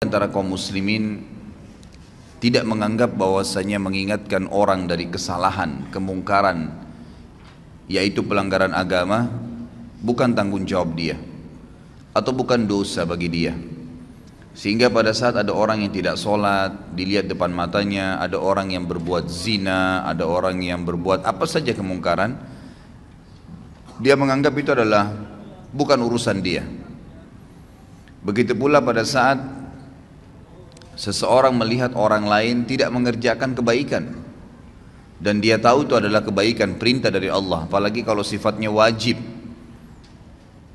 Antara kaum muslimin tidak menganggap bahwasanya mengingatkan orang dari kesalahan, kemungkaran, yaitu pelanggaran agama, bukan tanggung jawab dia atau bukan dosa bagi dia. Sehingga pada saat ada orang yang tidak sholat, dilihat depan matanya, ada orang yang berbuat zina, ada orang yang berbuat apa saja kemungkaran, dia menganggap itu adalah bukan urusan dia. Begitu pula pada saat seseorang melihat orang lain tidak mengerjakan kebaikan dan dia tahu itu adalah kebaikan, perintah dari Allah, apalagi kalau sifatnya wajib.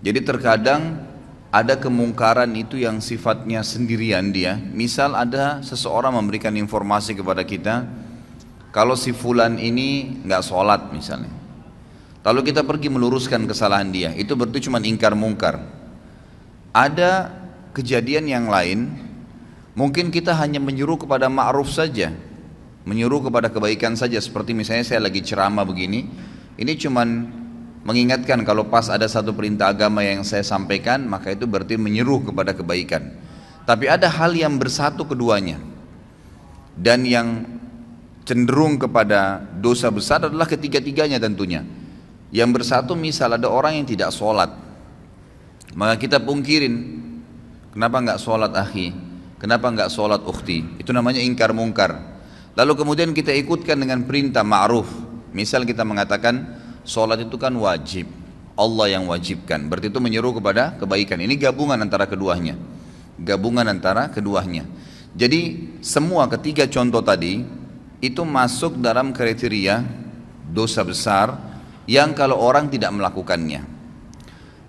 Jadi terkadang ada kemungkaran itu yang sifatnya sendirian dia. Misal ada seseorang memberikan informasi kepada kita, kalau si fulan ini nggak sholat misalnya, lalu kita pergi meluruskan kesalahan dia, itu berarti cuma ingkar mungkar. Ada kejadian yang lain, mungkin kita hanya menyuruh kepada ma'ruf saja, menyuruh kepada kebaikan saja. Seperti misalnya saya lagi ceramah begini, ini cuman mengingatkan kalau pas ada satu perintah agama yang saya sampaikan, maka itu berarti menyeru kepada kebaikan. Tapi ada hal yang bersatu keduanya, dan yang cenderung kepada dosa besar adalah ketiga-tiganya tentunya. Yang bersatu misal ada orang yang tidak sholat, maka kita pungkirin, kenapa nggak sholat akhi, kenapa nggak sholat ukhti, itu namanya ingkar mungkar. Lalu kemudian kita ikutkan dengan perintah ma'ruf. Misal kita mengatakan sholat itu kan wajib, Allah yang wajibkan, berarti itu menyeru kepada kebaikan. Ini gabungan antara keduanya, gabungan antara keduanya. Jadi semua ketiga contoh tadi itu masuk dalam kriteria dosa besar yang kalau orang tidak melakukannya.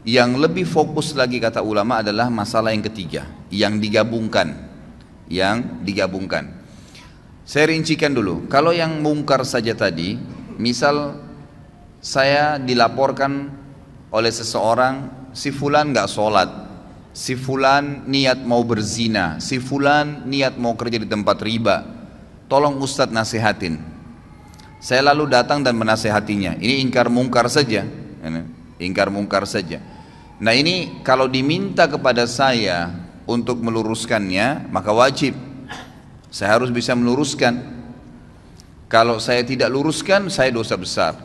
Yang lebih fokus lagi kata ulama adalah masalah yang ketiga, yang digabungkan, Saya rincikan dulu. Kalau yang mungkar saja tadi, misal saya dilaporkan oleh seseorang, si fulan nggak sholat, si fulan niat mau berzina, si fulan niat mau kerja di tempat riba, tolong Ustadz nasihatin. Saya lalu datang dan menasehatinya. Ini ingkar mungkar saja, ingkar mungkar saja. Nah ini kalau diminta kepada saya untuk meluruskannya, maka wajib saya harus bisa meluruskan. Kalau saya tidak luruskan, saya dosa besar,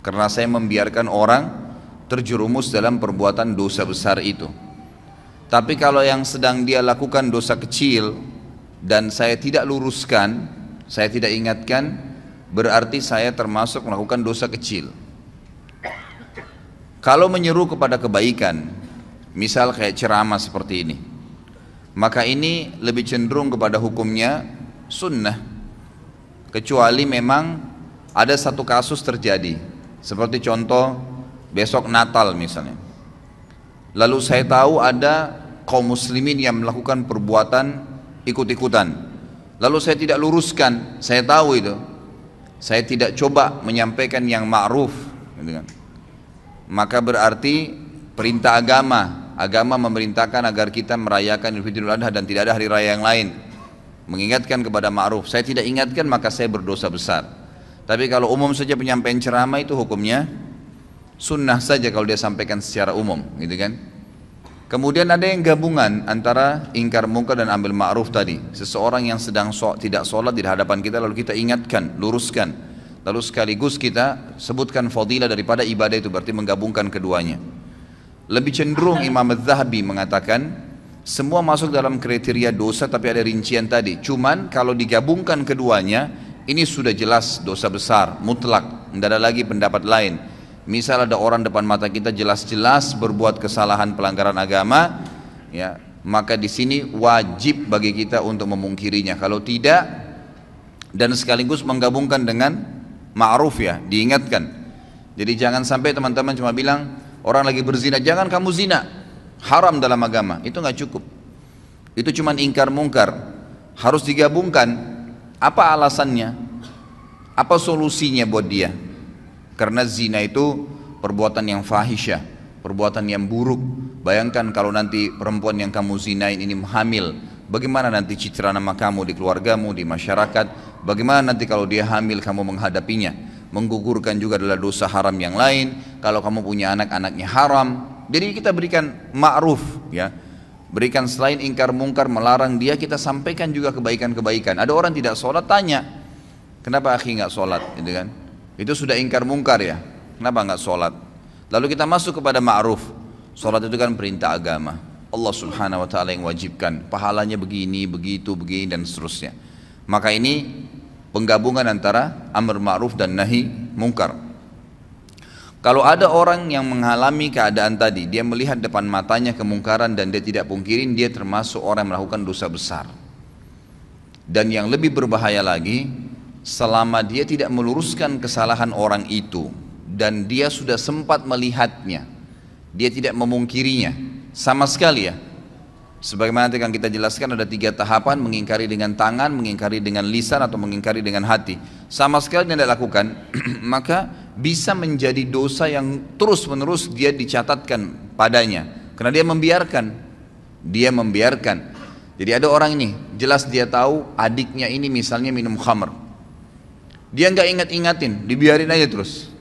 karena saya membiarkan orang terjerumus dalam perbuatan dosa besar itu. Tapi kalau yang sedang dia lakukan dosa kecil dan saya tidak luruskan, saya tidak ingatkan, berarti saya termasuk melakukan dosa kecil. Kalau menyeru kepada kebaikan, misal kayak ceramah seperti ini, maka ini lebih cenderung kepada hukumnya sunnah, kecuali memang ada satu kasus terjadi, seperti contoh besok Natal misalnya, lalu saya tahu ada kaum muslimin yang melakukan perbuatan ikut-ikutan, lalu saya tidak luruskan, saya tahu itu, saya tidak coba menyampaikan yang ma'ruf, gitu kan? Maka berarti perintah agama memerintahkan agar kita merayakan Idul Adha dan tidak ada hari raya yang lain, mengingatkan kepada ma'ruf. Saya tidak ingatkan, maka saya berdosa besar. Tapi kalau umum saja penyampaian ceramah itu hukumnya sunnah saja kalau dia sampaikan secara umum, gitu kan. Kemudian ada yang gabungan antara ingkar mungkar dan ambil ma'ruf tadi. Seseorang yang sedang tidak sholat di hadapan kita, lalu kita ingatkan, luruskan, lalu sekaligus kita sebutkan fadilah daripada ibadah itu, berarti menggabungkan keduanya. Lebih cenderung Imam Az-Zahabi mengatakan semua masuk dalam kriteria dosa, tapi ada rincian tadi. Cuman kalau digabungkan keduanya, ini sudah jelas dosa besar, mutlak, tidak ada lagi pendapat lain. Misal ada orang depan mata kita jelas-jelas berbuat kesalahan pelanggaran agama, ya, maka di sini wajib bagi kita untuk memungkirinya. Kalau tidak, dan sekaligus menggabungkan dengan ma'ruf, ya, diingatkan. Jadi jangan sampai teman-teman cuma bilang orang lagi berzina, jangan kamu zina, haram dalam agama, itu nggak cukup. Itu cuma ingkar mungkar, harus digabungkan. Apa alasannya? Apa solusinya buat dia? Karena zina itu perbuatan yang fahisyah, perbuatan yang buruk. Bayangkan kalau nanti perempuan yang kamu zinain ini hamil, bagaimana nanti citra nama kamu di keluargamu, di masyarakat? Bagaimana nanti kalau dia hamil kamu menghadapinya? Menggugurkan juga adalah dosa haram yang lain. Kalau kamu punya anak, anaknya haram. Jadi kita berikan ma'ruf, ya. Berikan selain ingkar mungkar, melarang dia, kita sampaikan juga kebaikan-kebaikan. Ada orang tidak sholat, tanya, kenapa akhi nggak sholat, gitu kan? Itu sudah ingkar mungkar ya, kenapa nggak sholat? Lalu kita masuk kepada ma'ruf. Sholat itu kan perintah agama, Allah subhanahu wa ta'ala yang wajibkan, pahalanya begini, begitu, begini dan seterusnya. Maka ini penggabungan antara amr ma'ruf dan nahi mungkar. Kalau ada orang yang mengalami keadaan tadi, dia melihat depan matanya kemungkaran dan dia tidak pungkirin, dia termasuk orang yang melakukan dosa besar. Dan yang lebih berbahaya lagi, selama dia tidak meluruskan kesalahan orang itu dan dia sudah sempat melihatnya, dia tidak memungkirinya sama sekali ya. Sebagaimana nanti akan kita jelaskan, ada 3 tahapan: mengingkari dengan tangan, mengingkari dengan lisan, atau mengingkari dengan hati. Sama sekali tidak lakukan, maka bisa menjadi dosa yang terus menerus dia dicatatkan padanya, karena dia membiarkan. Jadi ada orang ini, jelas dia tahu adiknya ini misalnya minum khamr, dia nggak ingat-ingatin, dibiarin aja terus.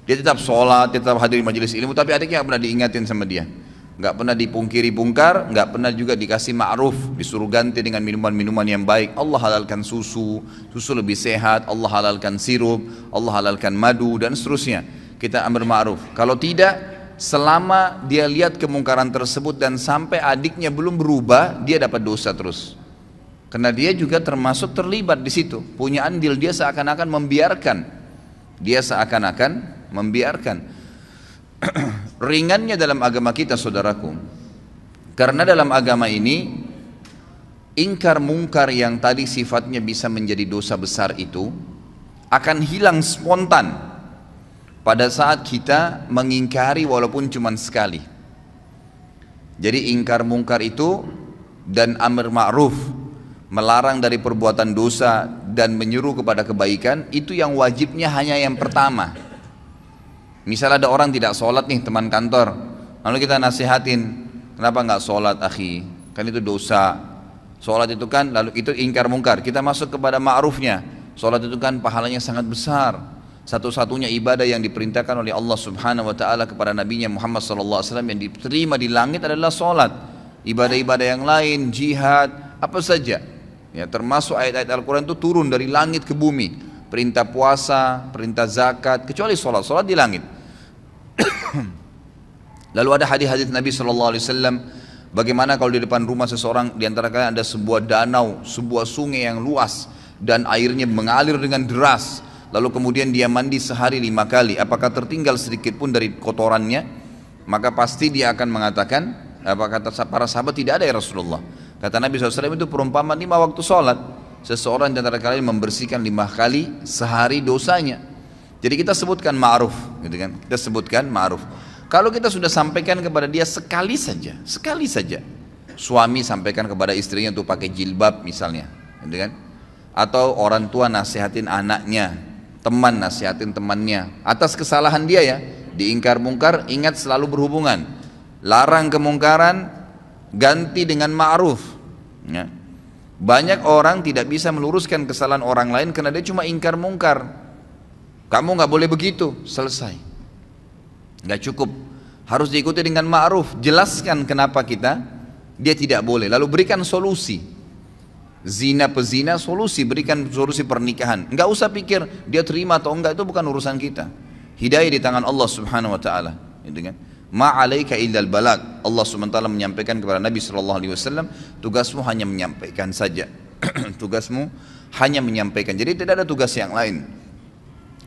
Dia tetap sholat, tetap hadir majelis ilmu, tapi adiknya nggak pernah diingatin sama dia, nggak pernah dipungkiri bungkar, nggak pernah juga dikasih ma'ruf, disuruh ganti dengan minuman-minuman yang baik. Allah halalkan susu lebih sehat, Allah halalkan sirup, Allah halalkan madu dan seterusnya. Kita amr ma'ruf. Kalau tidak, selama dia lihat kemungkaran tersebut dan sampai adiknya belum berubah, dia dapat dosa terus. Karena dia juga termasuk terlibat di situ, punya andil, dia seakan-akan membiarkan. Ringannya dalam agama kita, saudaraku, karena dalam agama ini ingkar mungkar yang tadi sifatnya bisa menjadi dosa besar itu akan hilang spontan pada saat kita mengingkari walaupun cuma sekali. Jadi ingkar mungkar itu dan amr ma'ruf, melarang dari perbuatan dosa dan menyuruh kepada kebaikan, itu yang wajibnya hanya yang pertama. Misal ada orang tidak sholat nih, teman kantor, lalu kita nasihatin, kenapa nggak sholat akhi, kan itu dosa. Sholat itu kan, lalu itu ingkar mungkar. Kita masuk kepada ma'rufnya, sholat itu kan pahalanya sangat besar, satu-satunya ibadah yang diperintahkan oleh Allah subhanahu wa ta'ala kepada nabinya Muhammad sallallahu alaihi wasallam yang diterima di langit adalah sholat. Ibadah-ibadah yang lain, jihad, apa saja ya, termasuk ayat-ayat Al-Quran itu turun dari langit ke bumi. Perintah puasa, perintah zakat, kecuali sholat di langit. Lalu ada hadis-hadis Nabi SAW, bagaimana kalau di depan rumah seseorang, di antara kalian ada sebuah danau, sebuah sungai yang luas dan airnya mengalir dengan deras, lalu kemudian dia mandi sehari 5 kali, apakah tertinggal sedikit pun dari kotorannya? Maka pasti dia akan mengatakan, apa kata para sahabat, tidak ada ya Rasulullah. Kata Nabi SAW, itu perumpamaan 5 waktu sholat. Seseorang di antara kalian membersihkan 5 kali sehari dosanya. Jadi kita sebutkan ma'ruf, gitu kan? Kita sebutkan ma'ruf. Kalau kita sudah sampaikan kepada dia sekali saja, suami sampaikan kepada istrinya untuk pakai jilbab misalnya, gitu kan? Atau orang tua nasihatin anaknya, teman nasihatin temannya, atas kesalahan dia ya, diingkar mungkar, ingat selalu berhubungan. Larang kemungkaran, ganti dengan ma'ruf. Ya. Banyak orang tidak bisa meluruskan kesalahan orang lain karena dia cuma ingkar mungkar. Kamu nggak boleh begitu, selesai. Nggak cukup, harus diikuti dengan ma'ruf. Jelaskan kenapa dia tidak boleh, lalu berikan solusi. Zina pezina, berikan solusi pernikahan. Nggak usah pikir dia terima atau enggak, itu bukan urusan kita. Hidayah di tangan Allah subhanahu wa ta'ala, gitu kan? Ma'alaika illal balag. Allah SWT menyampaikan kepada Nabi SAW, tugasmu hanya menyampaikan saja. Tugasmu hanya menyampaikan, jadi tidak ada tugas yang lain.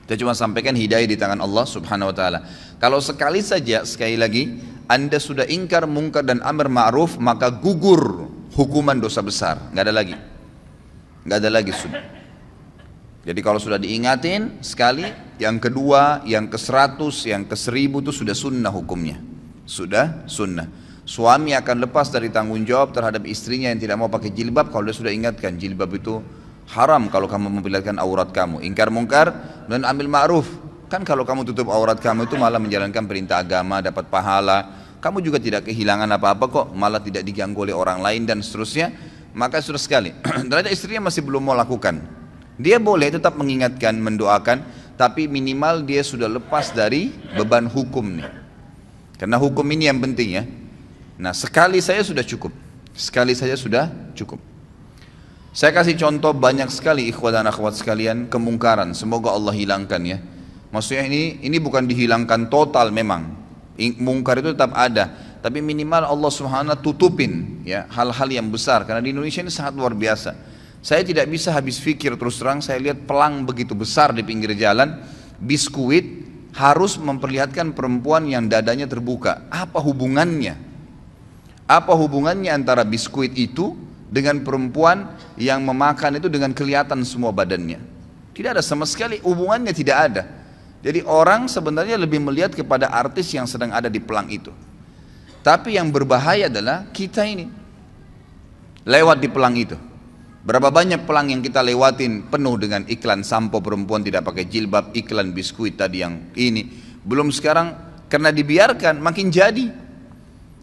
Kita cuma sampaikan hidayah di tangan Allah subhanahu wa ta'ala. Kalau sekali saja, sekali lagi, Anda sudah ingkar mungkar dan amr ma'ruf, maka gugur hukuman dosa besar. Nggak ada lagi sudah. Jadi kalau sudah diingatin sekali, yang kedua, yang ke-100, yang ke-1000 itu sudah sunnah hukumnya. Sudah sunnah. Suami akan lepas dari tanggung jawab terhadap istrinya yang tidak mau pakai jilbab kalau dia sudah ingatkan, jilbab itu haram kalau kamu memperlihatkan aurat kamu. Ingkar mungkar dan ambil ma'ruf. Kan kalau kamu tutup aurat kamu itu malah menjalankan perintah agama, dapat pahala. Kamu juga tidak kehilangan apa-apa kok, malah tidak diganggu oleh orang lain dan seterusnya. Maka sudah sekali. Ternyata istrinya masih belum mau lakukan. Dia boleh tetap mengingatkan, mendoakan, tapi minimal dia sudah lepas dari beban hukum nih. Karena hukum ini yang penting ya. Nah, sekali saja sudah cukup. Sekali saja sudah cukup. Saya kasih contoh banyak sekali ikhwat dan akhwat sekalian kemungkaran. Semoga Allah hilangkan ya. Maksudnya ini bukan dihilangkan total memang. Mungkar itu tetap ada, tapi minimal Allah Subhanahu tutupin ya hal-hal yang besar, karena di Indonesia ini sangat luar biasa. Saya tidak bisa habis pikir, terus terang saya lihat pelang begitu besar di pinggir jalan, biskuit harus memperlihatkan perempuan yang dadanya terbuka. Apa hubungannya? Apa hubungannya antara biskuit itu dengan perempuan yang memakan itu dengan kelihatan semua badannya? Tidak ada sama sekali, hubungannya tidak ada. Jadi orang sebenarnya lebih melihat kepada artis yang sedang ada di pelang itu. Tapi yang berbahaya adalah kita ini lewat di pelang itu. Berapa banyak pelang yang kita lewatin penuh dengan iklan sampo perempuan tidak pakai jilbab, iklan biskuit tadi yang ini. Belum sekarang karena dibiarkan makin jadi.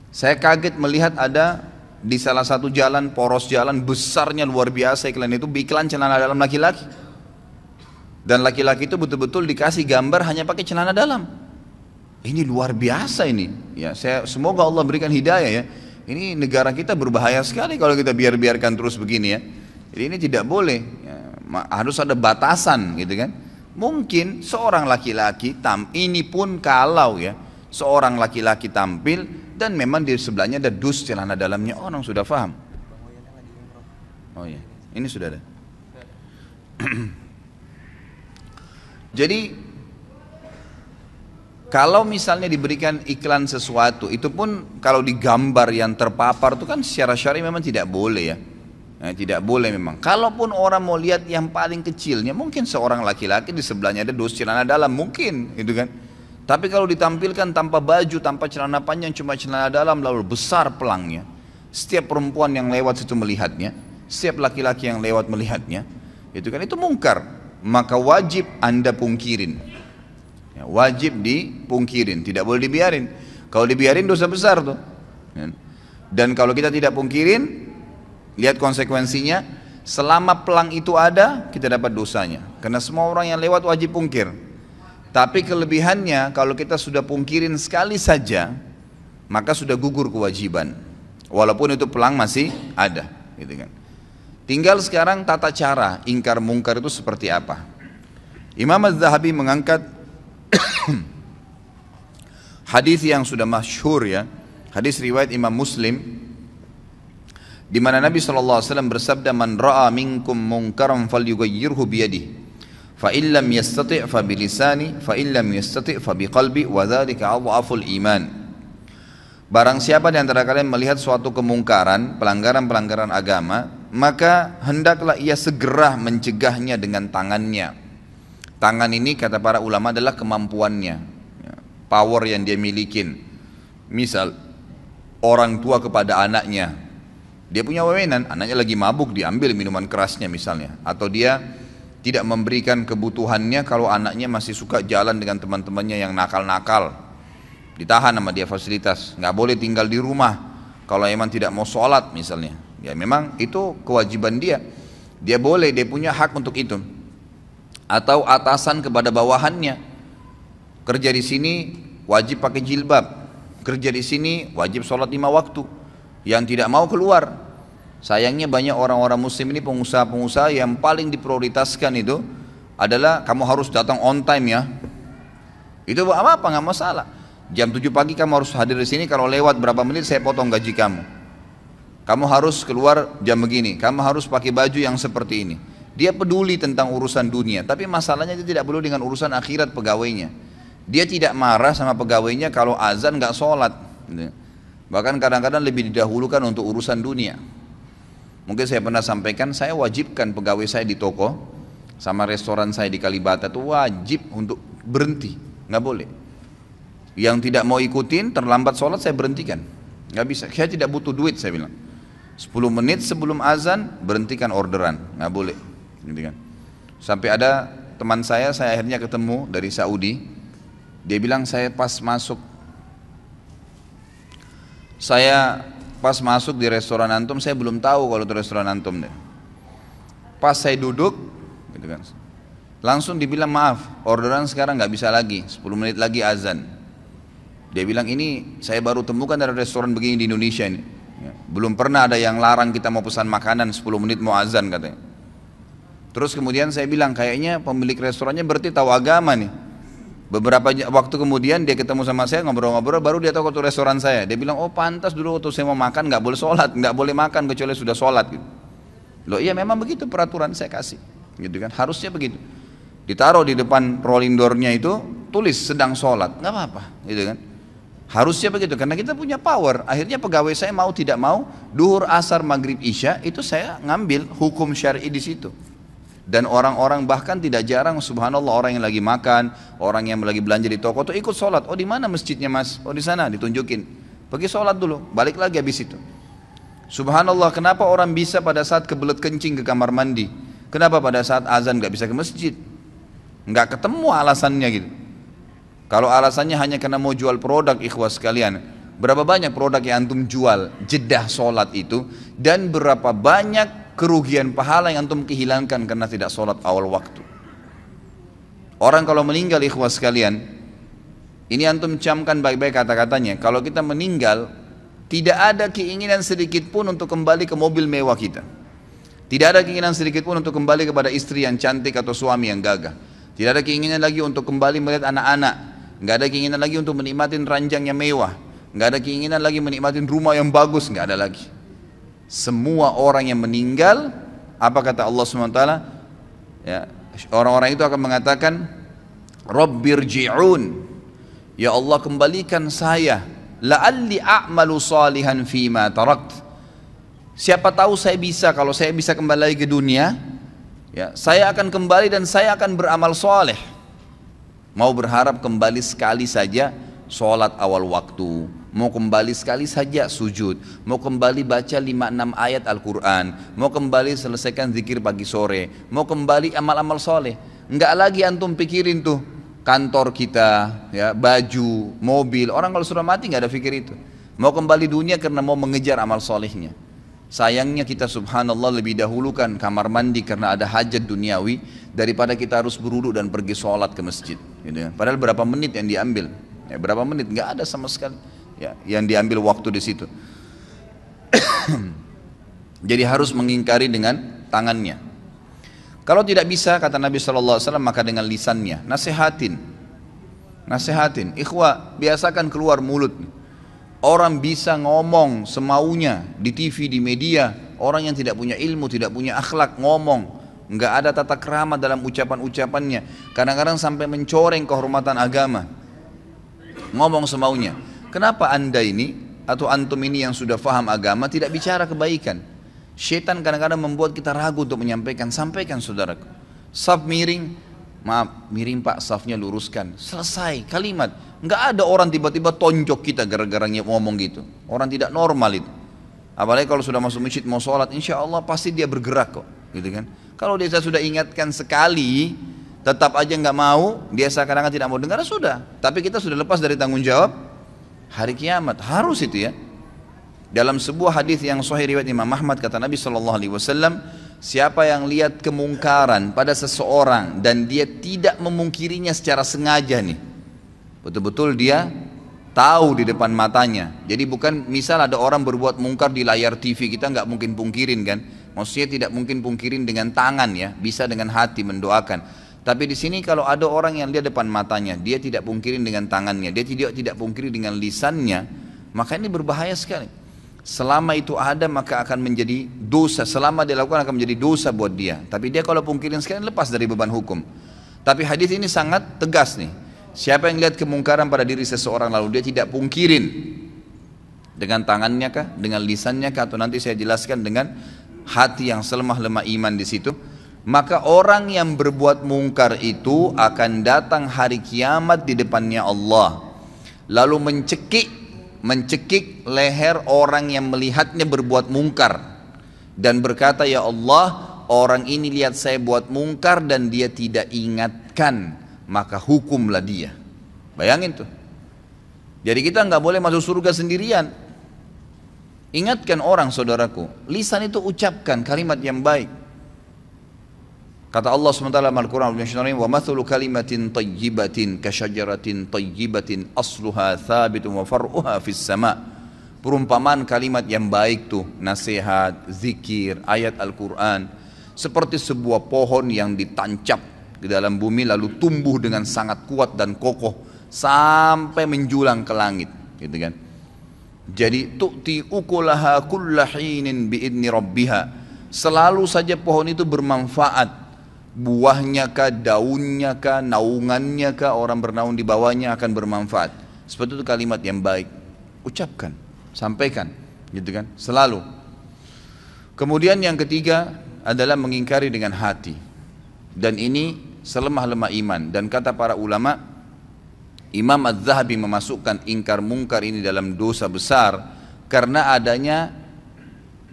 Saya kaget melihat ada di salah satu jalan, poros jalan besarnya luar biasa iklan itu, iklan celana dalam laki-laki. Dan laki-laki itu betul-betul dikasih gambar hanya pakai celana dalam. Ini luar biasa ini. Ya, semoga Allah berikan hidayah ya. Ini negara kita berbahaya sekali kalau kita biarkan terus begini ya. Jadi ini tidak boleh, ya, harus ada batasan gitu kan. Mungkin seorang laki-laki ini pun kalau ya seorang laki-laki tampil dan memang di sebelahnya ada dus celana dalamnya, orang sudah paham. Oh ya, ini sudah ada. Jadi kalau misalnya diberikan iklan sesuatu, itu pun kalau digambar yang terpapar itu kan secara syar'i memang tidak boleh ya. Tidak boleh memang. Kalaupun orang mau lihat yang paling kecilnya, mungkin seorang laki-laki di sebelahnya ada dus celana dalam, mungkin gitu kan. Tapi kalau ditampilkan tanpa baju, tanpa celana panjang, cuma celana dalam lalu besar pelangnya, setiap perempuan yang lewat situ melihatnya, setiap laki-laki yang lewat melihatnya, itu kan itu mungkar. Maka wajib Anda pungkirin. Ya, wajib dipungkirin, tidak boleh dibiarin. Kalau dibiarin dosa besar tuh. Dan kalau kita tidak pungkirin, lihat konsekuensinya, selama pelang itu ada, kita dapat dosanya. Karena semua orang yang lewat wajib pungkir. Tapi kelebihannya, kalau kita sudah pungkirin sekali saja, maka sudah gugur kewajiban. Walaupun itu pelang masih ada, gitu kan. Tinggal sekarang tata cara ingkar mungkar itu seperti apa. Imam Az-Zahabi mengangkat hadis yang sudah masyhur ya, hadis riwayat Imam Muslim, di mana Nabi SAW bersabda, man ra'a minkum munkaran falyughayyirhu biyadihi, fa illam yastati' fa bilisani, fa illam yastati' fa biqalbi, wa dzalika adhaful iman. Barang siapa di antara kalian melihat suatu kemungkaran, pelanggaran-pelanggaran agama, maka hendaklah ia segera mencegahnya dengan tangannya. Tangan ini kata para ulama adalah kemampuannya, power yang dia milikin. Misal orang tua kepada anaknya, dia punya wewenang, anaknya lagi mabuk diambil minuman kerasnya misalnya, atau dia tidak memberikan kebutuhannya kalau anaknya masih suka jalan dengan teman-temannya yang nakal-nakal, ditahan sama dia fasilitas, nggak boleh tinggal di rumah kalau emang tidak mau sholat misalnya. Ya memang itu kewajiban dia, dia boleh, dia punya hak untuk itu. Atau atasan kepada bawahannya, kerja di sini wajib pakai jilbab, kerja di sini wajib sholat 5 waktu, yang tidak mau keluar. Sayangnya banyak orang-orang muslim ini, pengusaha-pengusaha yang paling diprioritaskan itu adalah kamu harus datang on time ya. Itu apa-apa, nggak masalah. Jam 7 pagi kamu harus hadir di sini, kalau lewat berapa menit saya potong gaji kamu. Kamu harus keluar jam begini, kamu harus pakai baju yang seperti ini. Dia peduli tentang urusan dunia, tapi masalahnya dia tidak peduli dengan urusan akhirat pegawainya. Dia tidak marah sama pegawainya kalau azan nggak sholat. Bahkan kadang-kadang lebih didahulukan untuk urusan dunia. Mungkin saya pernah sampaikan, saya wajibkan pegawai saya di toko sama restoran saya di Kalibata itu wajib untuk berhenti, nggak boleh. Yang tidak mau ikutin terlambat sholat saya berhentikan, nggak bisa. Saya tidak butuh duit, saya bilang. 10 menit sebelum azan berhentikan orderan, nggak boleh, gitu kan. Sampai ada teman saya akhirnya ketemu dari Saudi, dia bilang saya pas masuk di restoran antum, saya belum tahu kalau itu restoran antum deh. Pas saya duduk, gitu kan, langsung dibilang maaf, orderan sekarang nggak bisa lagi, 10 menit lagi azan. Dia bilang ini saya baru temukan ada restoran begini di Indonesia ini. Ya, belum pernah ada yang larang kita mau pesan makanan 10 menit mau azan katanya. Terus kemudian saya bilang kayaknya pemilik restorannya berarti tahu agama nih. Beberapa waktu kemudian dia ketemu sama saya ngobrol-ngobrol, baru dia tahu waktu restoran saya. Dia bilang, oh pantas dulu waktu saya mau makan nggak boleh sholat, nggak boleh makan kecuali sudah sholat. Gitu. Loh iya memang begitu peraturan saya kasih, gitu kan? Harusnya begitu. Ditaruh di depan rolling door-nya itu tulis sedang sholat, nggak apa-apa, gitu kan? Harusnya begitu karena kita punya power. Akhirnya pegawai saya mau tidak mau, duhur, asar, maghrib, isya itu saya ngambil hukum syar'i di situ. Dan orang-orang bahkan tidak jarang subhanallah orang yang lagi makan, orang yang lagi belanja di toko tuh ikut sholat. Oh di mana masjidnya mas? Oh di sana, ditunjukin. Pergi sholat dulu, balik lagi habis itu. Subhanallah kenapa orang bisa pada saat kebelet kencing ke kamar mandi? Kenapa pada saat azan gak bisa ke masjid? Nggak ketemu alasannya gitu. Kalau alasannya hanya karena mau jual produk ikhwas sekalian, berapa banyak produk yang antum jual jedah sholat itu, dan berapa banyak kerugian pahala yang antum kehilangkan karena tidak sholat awal waktu. Orang kalau meninggal ikhwas sekalian, ini antum camkan baik-baik kata-katanya. Kalau kita meninggal, tidak ada keinginan sedikit pun untuk kembali ke mobil mewah kita. Tidak ada keinginan sedikit pun untuk kembali kepada istri yang cantik atau suami yang gagah. Tidak ada keinginan lagi untuk kembali melihat anak-anak. Nggak ada keinginan lagi untuk menikmatin ranjang yang mewah. Nggak ada keinginan lagi menikmatin rumah yang bagus. Nggak ada lagi. Semua orang yang meninggal, apa kata Allah SWT? Ya, orang-orang itu akan mengatakan, Rabbirji'un, ya Allah kembalikan saya, la'alli a'malu salihan fima tarakt. Siapa tahu saya bisa, kalau saya bisa kembali lagi ke dunia, ya, saya akan kembali dan saya akan beramal soleh. Mau berharap kembali sekali saja sholat awal waktu, mau kembali sekali saja sujud, mau kembali baca 5-6 ayat Al-Quran, mau kembali selesaikan zikir pagi sore, mau kembali amal-amal soleh. Enggak lagi antum pikirin tuh kantor kita, ya, baju, mobil. Orang kalau sudah mati nggak ada pikir itu. Mau kembali dunia karena mau mengejar amal solehnya. Sayangnya kita subhanallah lebih dahulukan kamar mandi karena ada hajat duniawi daripada kita harus berwudu dan pergi sholat ke masjid. Gitu ya. Padahal berapa menit yang diambil? Ya, berapa menit? Nggak ada sama sekali. Ya, yang diambil waktu di situ. Jadi harus mengingkari dengan tangannya. Kalau tidak bisa kata Nabi SAW maka dengan lisannya. Nasihatin. Ikhwah biasakan keluar mulut. Orang bisa ngomong semaunya di TV, di media. Orang yang tidak punya ilmu, tidak punya akhlak ngomong. Nggak ada tata krama dalam ucapan-ucapannya. Kadang-kadang sampai mencoreng kehormatan agama. Ngomong semaunya. Kenapa anda ini atau antum ini yang sudah faham agama tidak bicara kebaikan? Syaitan kadang-kadang membuat kita ragu untuk menyampaikan. Sampaikan saudaraku. Saf miring, maaf miring pak, safnya luruskan. Selesai kalimat. Nggak ada orang tiba-tiba tonjok kita gara-gara ngomong gitu. Orang tidak normal itu. Apalagi kalau sudah masuk masjid mau sholat, insya Allah pasti dia bergerak kok, gitu kan? Kalau dia sudah ingatkan sekali, tetap aja nggak mau, dia seakan-akan tidak mau dengar, sudah. Tapi kita sudah lepas dari tanggung jawab hari kiamat, harus itu ya. Dalam sebuah hadis yang sahih riwayat Imam Ahmad kata Nabi SAW, siapa yang lihat kemungkaran pada seseorang dan dia tidak memungkirinya secara sengaja nih, betul-betul dia tahu di depan matanya. Jadi bukan misal ada orang berbuat mungkar di layar TV, kita nggak mungkin pungkirin kan? Maksudnya tidak mungkin pungkirin dengan tangan ya, bisa dengan hati mendoakan. Tapi di sini kalau ada orang yang lihat depan matanya, dia tidak pungkirin dengan tangannya, dia tidak pungkiri dengan lisannya, maka ini berbahaya sekali. Selama itu ada maka akan menjadi dosa, selama dilakukan akan menjadi dosa buat dia. Tapi dia kalau pungkirin sekali lepas dari beban hukum. Tapi hadis ini sangat tegas nih. Siapa yang lihat kemungkaran pada diri seseorang lalu dia tidak pungkirin dengan tangannya kah, dengan lisannya kah, atau nanti saya jelaskan dengan hati yang selemah-lemah iman di situ, maka orang yang berbuat mungkar itu akan datang hari kiamat di depannya Allah, lalu mencekik leher orang yang melihatnya berbuat mungkar dan berkata, ya Allah, orang ini lihat saya buat mungkar dan dia tidak ingatkan, maka hukumlah dia. Bayangin tuh. Jadi kita nggak boleh masuk surga sendirian. Ingatkan orang saudaraku, lisan itu ucapkan kalimat yang baik. Kata Allah SWT dalam Al-Quran, wa mathulu kalimatin tayyibatin kasyajaratin tayyibatin asluha thabitun wa far'uha fis sama. Perumpamaan kalimat yang baik tuh, nasihat, zikir, ayat Al-Quran, seperti sebuah pohon yang ditancap di dalam bumi lalu tumbuh dengan sangat kuat dan kokoh sampai menjulang ke langit, gitu kan. Jadi tu'ti ukulaha kulla hinin bi'idni rabbiha. Selalu saja pohon itu bermanfaat. Buahnya kah, daunnya kah, naungannya kah, orang bernaung di bawahnya akan bermanfaat. Seperti itu kalimat yang baik. Ucapkan, sampaikan, gitu kan, selalu. Kemudian yang ketiga adalah mengingkari dengan hati. Dan ini selemah-lemah iman. Dan kata para ulama, Imam Az-Zahabi memasukkan ingkar mungkar ini dalam dosa besar karena adanya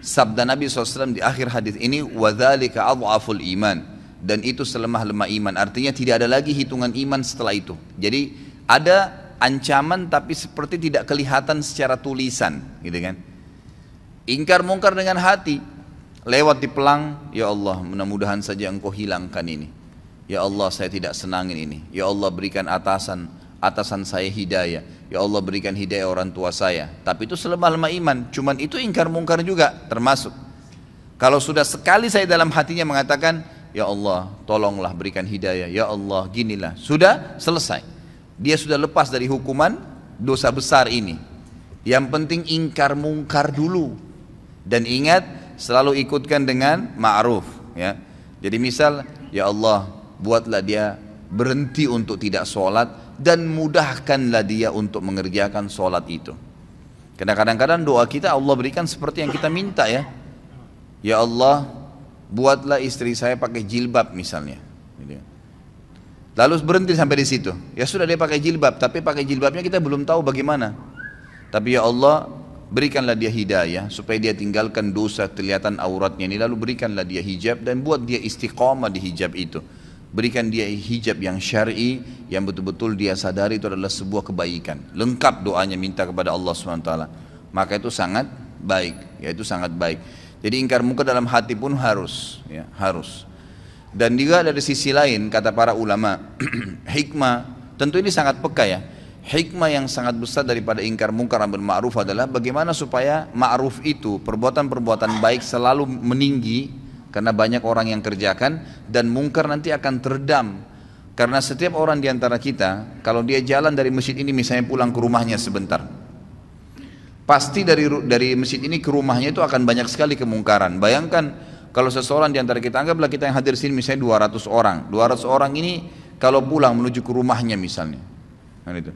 sabda Nabi SAW di akhir hadis ini, wadzalika adhaful iman. Dan itu selemah-lemah iman, artinya tidak ada lagi hitungan iman setelah itu. Jadi ada ancaman tapi seperti tidak kelihatan secara tulisan, gitu kan. Ingkar mungkar dengan hati, lewat di pelang, ya Allah mudah-mudahan saja engkau hilangkan ini. Ya Allah saya tidak senangin ini. Ya Allah berikan atasan saya hidayah. Ya Allah berikan hidayah orang tua saya. Tapi itu selemah-lemah iman, cuman itu ingkar mungkar juga termasuk. Kalau sudah sekali saya dalam hatinya mengatakan, ya Allah tolonglah berikan hidayah, ya Allah ginilah, sudah selesai. Dia sudah lepas dari hukuman dosa besar ini. Yang penting ingkar mungkar dulu. Dan ingat selalu ikutkan dengan ma'ruf, ya. Jadi misal, ya Allah buatlah dia berhenti untuk tidak sholat dan mudahkanlah dia untuk mengerjakan sholat itu. Karena kadang-kadang doa kita Allah berikan seperti yang kita minta, ya. Ya Allah buatlah istri saya pakai jilbab misalnya. Lalu berhenti sampai di situ. Ya sudah dia pakai jilbab, tapi pakai jilbabnya kita belum tahu bagaimana. Tapi ya Allah berikanlah dia hidayah supaya dia tinggalkan dosa kelihatan auratnya ini. Lalu berikanlah dia hijab dan buat dia istiqamah di hijab itu. Berikan dia hijab yang syar'i yang betul-betul dia sadari itu adalah sebuah kebaikan. Lengkap doanya minta kepada Allah SWT. Maka itu sangat baik. Ya itu sangat baik. Jadi ingkar mungkar dalam hati pun harus, ya, harus. Dan juga dari sisi lain kata para ulama, hikmah, tentu ini sangat peka ya. Hikmah yang sangat besar daripada ingkar mungkar amar ma'ruf adalah bagaimana supaya ma'ruf itu, perbuatan-perbuatan baik selalu meninggi karena banyak orang yang kerjakan, dan mungkar nanti akan teredam. Karena setiap orang di antara kita kalau dia jalan dari masjid ini misalnya pulang ke rumahnya sebentar, pasti dari masjid ini ke rumahnya itu akan banyak sekali kemungkaran. Bayangkan kalau seseorang di antara kita, anggaplah kita yang hadir sini misalnya 200 orang. 200 orang ini kalau pulang menuju ke rumahnya misalnya. Nah, itu.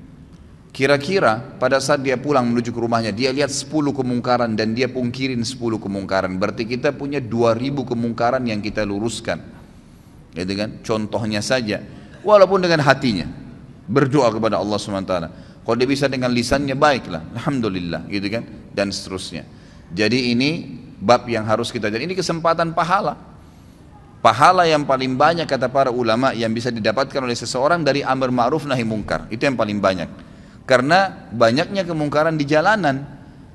Kira-kira pada saat dia pulang menuju ke rumahnya, dia lihat 10 kemungkaran dan dia pungkirin 10 kemungkaran. Berarti kita punya 2000 kemungkaran yang kita luruskan. Gitu kan? Contohnya saja. Walaupun dengan hatinya. Berdoa kepada Allah SWT. Kalau dia bisa dengan lisannya baiklah, alhamdulillah, gitu kan, dan seterusnya. Jadi ini bab yang harus kita, dan ini kesempatan pahala. Pahala yang paling banyak kata para ulama yang bisa didapatkan oleh seseorang dari amar ma'ruf nahi mungkar, itu yang paling banyak. Karena banyaknya kemungkaran di jalanan,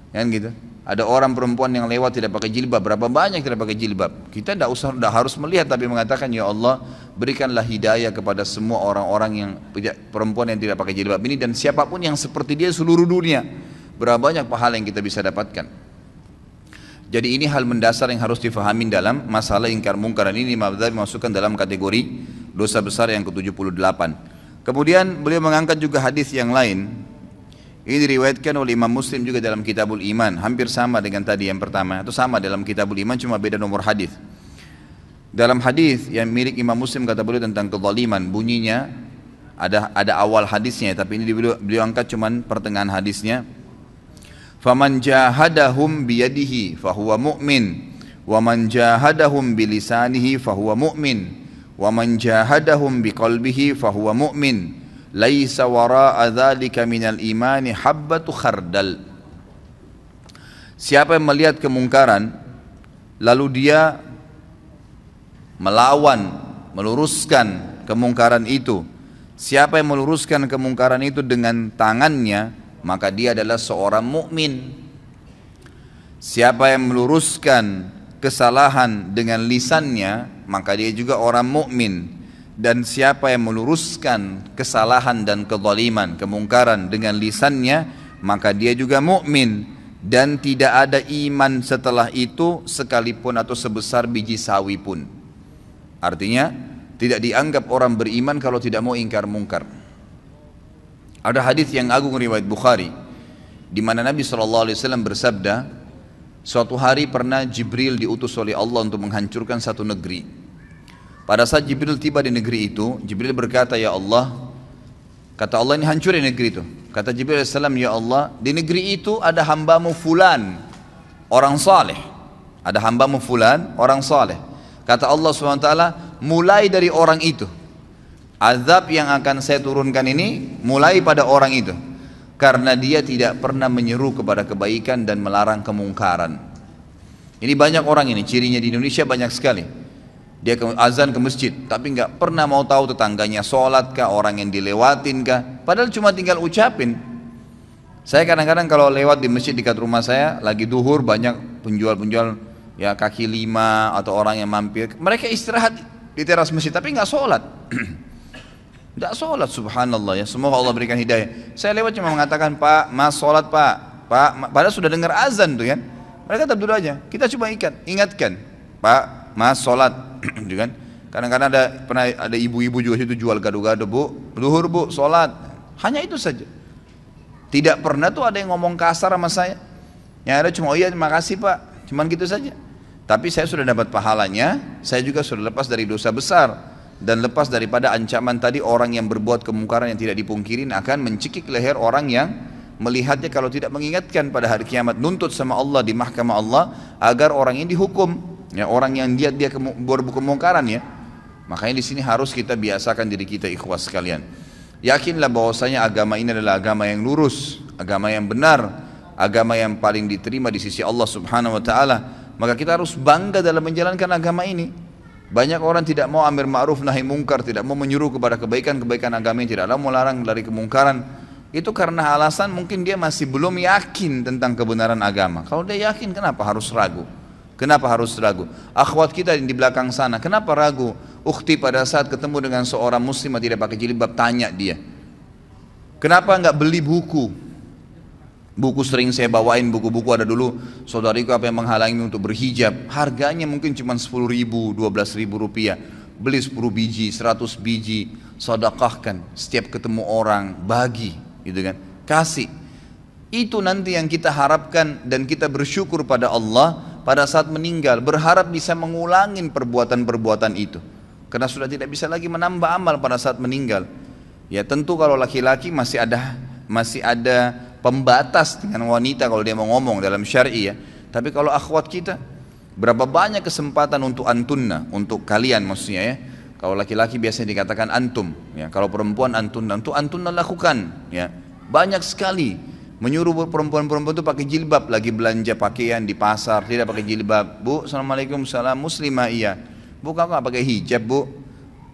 kan gitu. Ada orang perempuan yang lewat tidak pakai jilbab, berapa banyak tidak pakai jilbab. Kita tidak harus melihat tapi mengatakan, ya Allah berikanlah hidayah kepada semua orang-orang yang perempuan yang tidak pakai jilbab ini, dan siapapun yang seperti dia seluruh dunia. Berapa banyak pahala yang kita bisa dapatkan. Jadi ini hal mendasar yang harus difahami dalam masalah ingkar mungkar, dan ini dimasukkan dalam kategori dosa besar yang ke-78. Kemudian beliau mengangkat juga hadis yang lain. Ini diriwayatkan oleh Imam Muslim juga dalam Kitabul Iman, hampir sama dengan tadi yang pertama, atau sama dalam Kitabul Iman cuma beda nomor hadis. Dalam hadis yang milik Imam Muslim kata beliau tentang kezaliman, bunyinya ada awal hadisnya, tapi ini beliau angkat cuma pertengahan hadisnya. Faman jahadahum biyadihi fahuwa mu'min, wa man jahadahum bilisanihi fahuwa mu'min, wa man jahadahum biqalbihi fahuwa mu'min. Laisa wara'a dzalika minal imani habbatu khardal. Siapa yang melihat kemungkaran lalu dia melawan, meluruskan kemungkaran itu, siapa yang meluruskan kemungkaran itu dengan tangannya, maka dia adalah seorang mukmin. Siapa yang meluruskan kesalahan dengan lisannya, maka dia juga orang mukmin. Dan siapa yang meluruskan kesalahan dan kezaliman, kemungkaran dengan lisannya, maka dia juga mukmin. Dan tidak ada iman setelah itu sekalipun atau sebesar biji sawi pun. Artinya tidak dianggap orang beriman kalau tidak mau ingkar mungkar. Ada hadis yang agung riwayat Bukhari, di mana Nabi SAW bersabda, suatu hari pernah Jibril diutus oleh Allah untuk menghancurkan satu negeri. Pada saat Jibril tiba di negeri itu, Jibril berkata, ya Allah, kata Allah, ini hancurin negeri itu. Kata Jibril AS, ya Allah, di negeri itu ada hambamu fulan, orang saleh. Ada hambamu fulan, orang saleh. Kata Allah SWT, mulai dari orang itu, azab yang akan saya turunkan ini mulai pada orang itu, karena dia tidak pernah menyeru kepada kebaikan dan melarang kemungkaran. Ini banyak orang ini, cirinya di Indonesia banyak sekali. Dia azan ke masjid, tapi nggak pernah mau tahu tetangganya sholat kah, orang yang dilewatin kah, padahal cuma tinggal ucapin. Saya kadang-kadang kalau lewat di masjid dekat rumah saya, lagi duhur, banyak penjual-penjual ya kaki lima atau orang yang mampir, mereka istirahat di teras masjid, tapi nggak sholat. Nggak sholat, subhanallah ya, semoga Allah berikan hidayah. Saya lewat cuma mengatakan, Pak, Mas sholat Pak, padahal sudah dengar azan tuh kan. Mereka tetap duduk aja, kita coba ingatkan, Pak, Mas sholat. Kan? Kadang-kadang pernah ada ibu-ibu juga situ jual gado-gado, Bu, duhur Bu, sholat. Hanya itu saja. Tidak pernah tuh ada yang ngomong kasar sama saya. Yang ada cuma, oh iya terima kasih Pak, cuman gitu saja. Tapi saya sudah dapat pahalanya, saya juga sudah lepas dari dosa besar, dan lepas daripada ancaman tadi orang yang berbuat kemungkaran yang tidak dipungkirin akan mencekik leher orang yang melihatnya kalau tidak mengingatkan pada hari kiamat, nuntut sama Allah di mahkamah Allah agar orang ini dihukum. Ya, orang yang dia berbuat kemungkaran ya. Makanya di sini harus kita biasakan diri kita, ikhwas sekalian. Yakinlah bahwasanya agama ini adalah agama yang lurus, agama yang benar, agama yang paling diterima di sisi Allah Subhanahu wa taala. Maka kita harus bangga dalam menjalankan agama ini. Banyak orang tidak mau amar ma'ruf nahi mungkar, tidak mau menyuruh kepada kebaikan-kebaikan agama yang tidak mau melarang dari kemungkaran. Itu karena alasan mungkin dia masih belum yakin tentang kebenaran agama. Kalau dia yakin, kenapa harus ragu? Kenapa harus ragu? Akhwat kita yang di belakang sana, kenapa ragu? Ukhti pada saat ketemu dengan seorang muslimah tidak pakai jilbab, tanya dia, kenapa enggak beli buku? Buku sering saya bawain, buku-buku ada dulu, saudariku apa yang menghalangi untuk berhijab, harganya mungkin cuma 10 ribu, 12 ribu rupiah. Beli 10 biji, 100 biji, sedekahkan, setiap ketemu orang, bagi, gitu kan, kasih. Itu nanti yang kita harapkan, dan kita bersyukur pada Allah pada saat meninggal, berharap bisa mengulangi perbuatan-perbuatan itu, karena sudah tidak bisa lagi menambah amal pada saat meninggal. Ya tentu kalau laki-laki masih ada pembatas dengan wanita kalau dia mau ngomong dalam syar'i ya. Tapi kalau akhwat kita, berapa banyak kesempatan untuk antunna, untuk kalian maksudnya ya. Kalau laki-laki biasanya dikatakan antum, ya. Kalau perempuan antunna, untuk antunna lakukan, ya. Banyak sekali menyuruh perempuan-perempuan itu pakai jilbab, lagi belanja pakaian di pasar tidak pakai jilbab. Bu, assalamualaikum, salam, muslimah iya. Bu, kamu nggak pakai hijab Bu?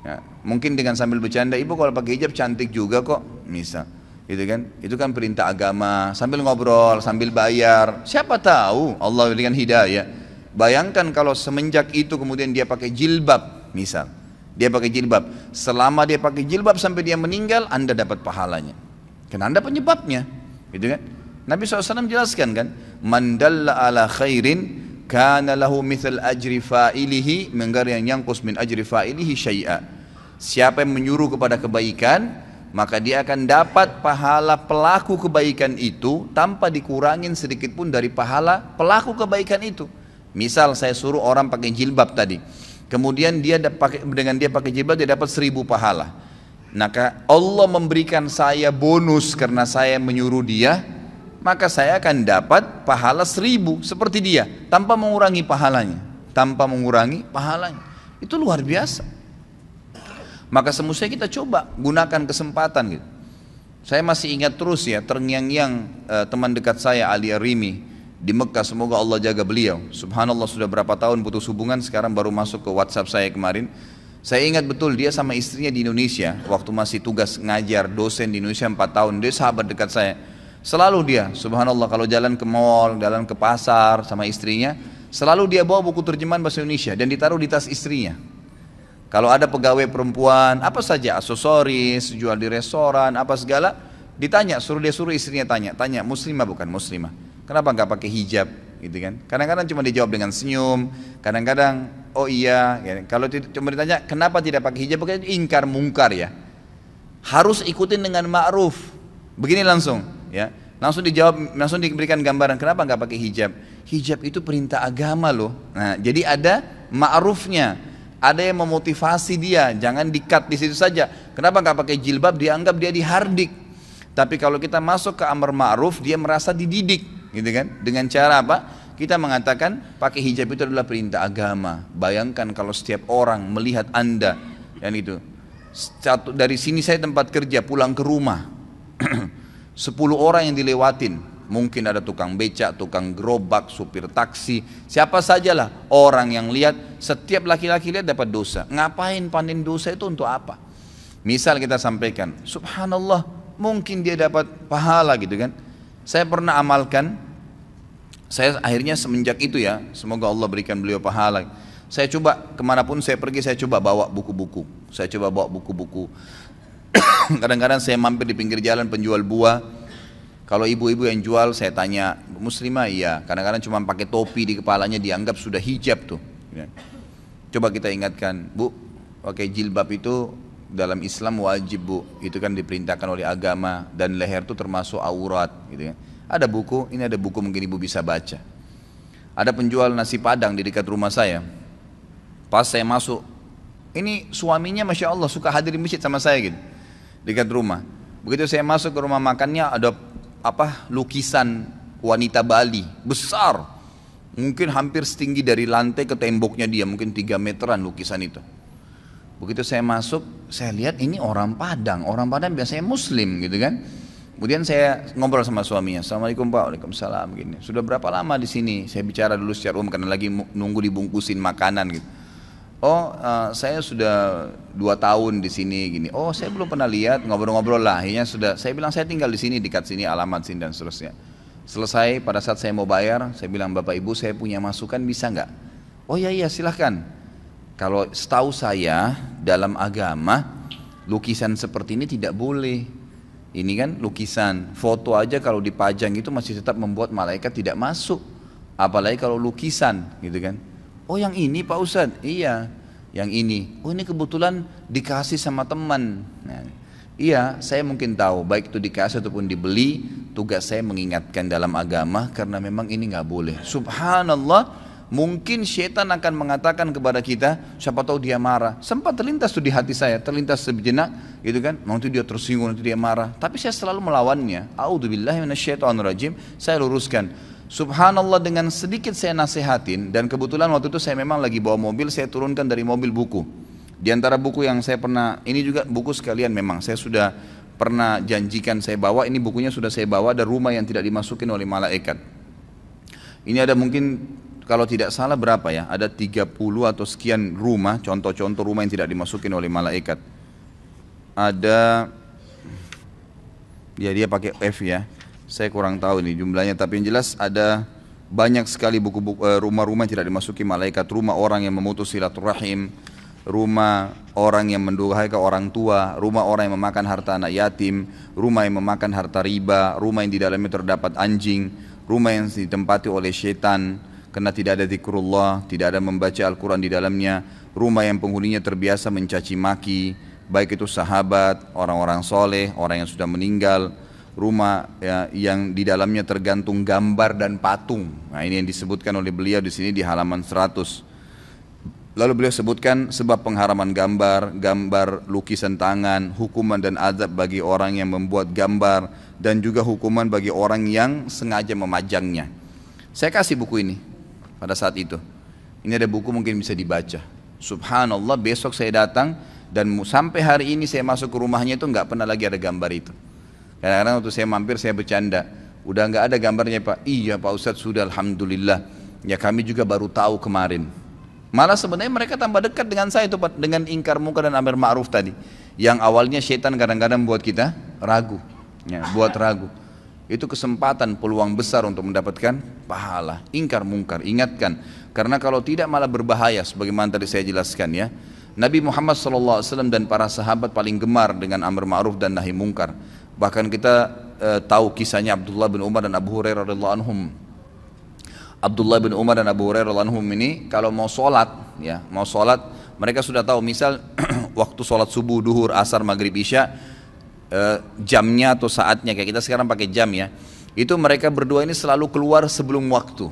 Ya, mungkin dengan sambil bercanda, ibu kalau pakai hijab cantik juga kok, misal, gitu kan? Itu kan perintah agama. Sambil ngobrol, sambil bayar. Siapa tahu Allah berikan hidayah. Bayangkan kalau semenjak itu kemudian dia pakai jilbab, misal, dia pakai jilbab. Selama dia pakai jilbab sampai dia meninggal, Anda dapat pahalanya. Karena Anda penyebabnya. Gitu kan? Nabi SAW jelaskan kan, man dalla ala khairin kana lahu mithal ajri fa'ilihi min ghairi an yanqus min ajri fa'ilihi syai'a. Siapa yang menyuruh kepada kebaikan, maka dia akan dapat pahala pelaku kebaikan itu tanpa dikurangin sedikit pun dari pahala pelaku kebaikan itu. Misal saya suruh orang pakai jilbab tadi, kemudian dengan dia pakai jilbab dia dapat 1000 pahala. Maka Allah memberikan saya bonus karena saya menyuruh dia, maka saya akan dapat pahala 1000 seperti dia, tanpa mengurangi pahalanya. Itu luar biasa. Maka semestinya kita coba gunakan kesempatan gitu. Saya masih ingat terus ya, terngiang-ngiang teman dekat saya Ali Arimi di Mekah, semoga Allah jaga beliau. Subhanallah sudah berapa tahun putus hubungan, sekarang baru masuk ke WhatsApp saya kemarin. Saya ingat betul dia sama istrinya di Indonesia, waktu masih tugas ngajar, dosen di Indonesia 4 tahun, dia sahabat dekat saya. Selalu dia, subhanallah kalau jalan ke mall, jalan ke pasar sama istrinya, Selalu dia bawa buku terjemahan bahasa Indonesia dan ditaruh di tas istrinya. Kalau ada pegawai perempuan, apa saja, aksesoris, jual di restoran, apa segala, ditanya, dia suruh istrinya tanya, muslimah bukan muslimah, kenapa nggak pakai hijab, gitu kan? Kadang-kadang cuma dijawab dengan senyum, kadang-kadang oh iya, ya. Kalau cuma ditanya kenapa tidak pakai hijab, pakai ingkar mungkar ya, harus ikutin dengan ma'ruf, begini langsung, ya, langsung dijawab, langsung diberikan gambaran kenapa nggak pakai hijab. Hijab itu perintah agama loh. Nah, jadi ada ma'rufnya, ada yang memotivasi dia, jangan di-cut di situ saja. Kenapa nggak pakai jilbab? Dianggap dia dihardik. Tapi kalau kita masuk ke amar ma'ruf, dia merasa dididik, gitu kan? Dengan cara apa? Kita mengatakan pakai hijab itu adalah perintah agama. Bayangkan kalau setiap orang melihat Anda, dan itu dari sini saya tempat kerja, pulang ke rumah 10 orang yang dilewatin. Mungkin ada tukang becak, tukang gerobak, supir taksi, siapa sajalah orang yang lihat, setiap laki-laki lihat dapat dosa. Ngapain panen dosa itu untuk apa? Misal kita sampaikan, subhanallah, mungkin dia dapat pahala gitu kan. Saya pernah amalkan, saya akhirnya semenjak itu ya, semoga Allah berikan beliau pahala. Saya coba kemanapun saya pergi, saya coba bawa buku-buku. Kadang-kadang saya mampir di pinggir jalan penjual buah. Kalau ibu-ibu yang jual, saya tanya, muslimah? Iya. Kadang-kadang cuma pakai topi di kepalanya, dianggap sudah hijab tuh. Coba kita ingatkan, bu, pakai jilbab itu dalam Islam wajib bu. Itu kan diperintahkan oleh agama, dan leher itu termasuk aurat. Gitu ya. Ada buku, ini ada buku mungkin ibu bisa baca. Ada penjual nasi padang di dekat rumah saya. Pas saya masuk, ini suaminya Masya Allah suka hadir di masjid sama saya gitu, dekat rumah. Begitu saya masuk ke rumah makannya, ada lukisan wanita Bali besar, mungkin hampir setinggi dari lantai ke temboknya dia, mungkin 3 meteran lukisan itu. Begitu saya masuk, saya lihat ini orang Padang biasanya muslim gitu kan. Kemudian saya ngobrol sama suaminya, assalamualaikum pak, waalaikumsalam gini. Sudah berapa lama di sini? Saya bicara dulu secara umum karena lagi nunggu dibungkusin makanan gitu. Oh saya sudah 2 tahun di sini gini. Oh saya belum pernah lihat, ngobrol-ngobrol lah. Akhirnya sudah, saya bilang saya tinggal di sini, dekat sini, alamat sini dan seterusnya. Selesai, pada saat saya mau bayar, saya bilang bapak ibu saya punya masukan, bisa nggak? Oh iya silahkan. Kalau setahu saya dalam agama lukisan seperti ini tidak boleh. Ini kan lukisan, foto aja kalau dipajang itu masih tetap membuat malaikat tidak masuk. Apalagi kalau lukisan gitu kan. Oh yang ini Pak Ustadz? Iya, yang ini. Oh ini kebetulan dikasih sama teman. Nah, iya, saya mungkin tahu, baik itu dikasih ataupun dibeli, tugas saya mengingatkan dalam agama karena memang ini nggak boleh. Subhanallah, mungkin syaitan akan mengatakan kepada kita, siapa tahu dia marah. Sempat terlintas tuh di hati saya, terlintas sejenak, gitu kan? Nanti dia tersinggung, nanti dia marah. Tapi saya selalu melawannya. A'udzubillahi minasyaitonirrajim. Saya luruskan. Subhanallah, dengan sedikit saya nasihatin, dan kebetulan waktu itu saya memang lagi bawa mobil, saya turunkan dari mobil buku. Di antara buku yang saya pernah, ini juga buku sekalian memang, saya sudah pernah janjikan saya bawa, ini bukunya sudah saya bawa, ada rumah yang tidak dimasukin oleh malaikat. Ini ada mungkin, kalau tidak salah berapa ya, ada 30 atau sekian rumah, contoh-contoh rumah yang tidak dimasukin oleh malaikat. Ada, ya dia pakai F ya. Saya kurang tahu nih jumlahnya, tapi yang jelas ada banyak sekali buku-buku rumah-rumah yang tidak dimasuki malaikat. Rumah orang yang memutus silaturahim, rumah orang yang mendurhakai orang tua, rumah orang yang memakan harta anak yatim, rumah yang memakan harta riba, rumah yang di dalamnya terdapat anjing, rumah yang ditempati oleh syaitan karena tidak ada zikrullah, tidak ada membaca Al-Quran di dalamnya, rumah yang penghuninya terbiasa mencaci maki, baik itu sahabat, orang-orang soleh, orang yang sudah meninggal, rumah ya, yang di dalamnya tergantung gambar dan patung. Nah ini yang disebutkan oleh beliau di sini di halaman 100. Lalu beliau sebutkan sebab pengharaman gambar lukisan tangan, hukuman dan azab bagi orang yang membuat gambar, dan juga hukuman bagi orang yang sengaja memajangnya. Saya kasih buku ini pada saat itu. Ini ada buku mungkin bisa dibaca. Subhanallah, besok saya datang dan sampai hari ini saya masuk ke rumahnya itu nggak pernah lagi ada gambar itu. Kadang-kadang waktu saya mampir saya bercanda, udah nggak ada gambarnya Pak. Iya Pak Ustadz sudah, alhamdulillah. Ya kami juga baru tahu kemarin. Malah sebenarnya mereka tambah dekat dengan saya itu Pak, dengan ingkar munkar dan amar ma'ruf tadi. Yang awalnya syaitan kadang-kadang buat kita ragu, ya, buat ragu. Itu kesempatan, peluang besar untuk mendapatkan pahala. Ingkar mungkar, ingatkan. Karena kalau tidak malah berbahaya, sebagaimana tadi saya jelaskan ya. Nabi Muhammad SAW dan para sahabat paling gemar dengan amar ma'ruf dan nahi mungkar. Bahkan kita tahu kisahnya Abdullah bin Umar dan Abu Hurairah radhiyallahu anhum. Abdullah bin Umar dan Abu Hurairah radhiyallahu anhum ini kalau mau sholat, ya, mau sholat, mereka sudah tahu misal waktu sholat subuh, duhur, asar, maghrib, isya, jamnya atau saatnya kayak kita sekarang pakai jam ya, itu mereka berdua ini selalu keluar sebelum waktu,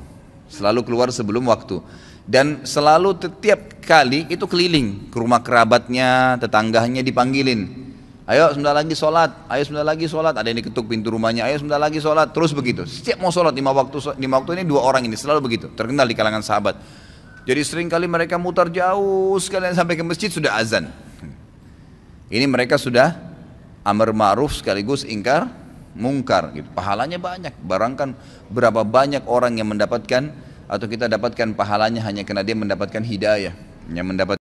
dan selalu setiap kali itu keliling ke rumah kerabatnya, tetangganya dipanggilin, ayo sebentar lagi sholat, ayo sebentar lagi sholat, ada yang diketuk pintu rumahnya, ayo sebentar lagi sholat, terus begitu, setiap mau sholat lima waktu ini dua orang ini selalu begitu, terkenal di kalangan sahabat. Jadi sering kali mereka mutar jauh sekalian sampai ke masjid sudah azan. Ini mereka sudah amar ma'ruf sekaligus ingkar mungkar gitu. Pahalanya banyak. Barangkan berapa banyak orang yang mendapatkan atau kita dapatkan pahalanya hanya karena dia mendapatkan hidayah, yang mendapat